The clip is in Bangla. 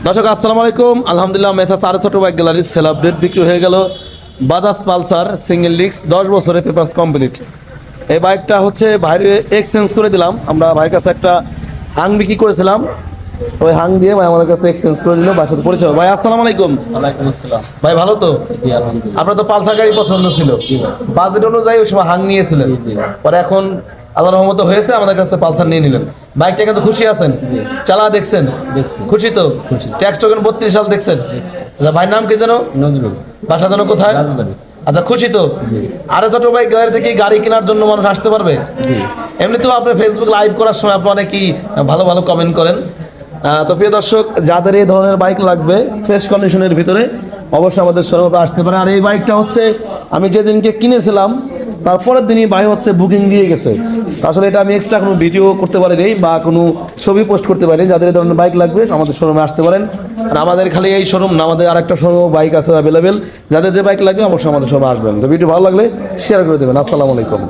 দর্শক আসসালামু আলাইকুম। আলহামদুলিল্লাহ মেসা সাড়ে ছোট বাইক গ্যালারির সেল আপডেট বিক্রি হয়ে গেল। বাজাজ পালসার সিঙ্গেল ডিস্ক 10 বছরের পেপারস কমপ্লিট। এই বাইকটা হচ্ছে বাইরে এক্সচেঞ্জ করে দিলাম। আমরা ভাইয়ের কাছে একটা হাং বিক্রি করেছিলাম, ওই হাং দিয়ে ভাই আমাদের কাছে এক্সচেঞ্জ করে দিল। ভাইয়ের সাথে পরিচয়। ভাই আসসালামু আলাইকুম। ওয়ালাইকুম আসসালাম। ভাই ভালো তো? জি আলহামদুলিল্লাহ। আপনার তো পালসার গাড়ি পছন্দ ছিল, বাজেট অনুযায়ী ওই সময় হাং নিয়েছিলেন, জি। পরে এখন আল্লাহর রহমতে হয়েছে আমাদের কাছে পালসার নিয়ে নিলেন। বাইকটা কিন্তু খুশি আছেন? জি। চালা দেখছেন? দেখছি। খুশি তো? খুশি। ট্যাক্স টোকেন 32 সাল দেখছেন? আচ্ছা, ভাইয়ের নাম কি যেন? নজরুল। বাসা যেন কোথায়? রাজবাড়ী। আচ্ছা, খুশি তো? জি। আরে ছোট বাইক গ্যালারি থেকে গাড়ি কেনার জন্য মানুষ আসতে পারবে? জি। এমনিতেও আপনি ফেসবুক লাইভ করার সময় আপনি অনেকেই ভালো ভালো কমেন্ট করেন। তো প্রিয় দর্শক, যাদের এই ধরনের বাইক লাগবে ফ্রেশ কন্ডিশনের ভিতরে অবশ্যই আমাদের শোরুমে আসতে পারে। আর এই বাইকটা হচ্ছে আমি যেদিনকে কিনেছিলাম তারপরের দিনই ভাই হচ্ছে বুকিং দিয়ে গেছে। তো আসলে এটা আমি এক্সট্রা কোনো ভিডিও করতে পারিনি বা কোনো ছবি পোস্ট করতে পারিনি। যাদের এই ধরনের বাইক লাগবে আমাদের শোরুমে আসতে পারেন। আর আমাদের খালি এই শোরুম না, আমাদের আরেকটা শোরুম বাইক আছে অ্যাভেলেবেল। যাদের যে বাইক লাগবে অবশ্যই আমাদের শোরুমে আসবেন। তো ভিডিও ভালো লাগলে শেয়ার করে দেবেন। আসসালামু আলাইকুম।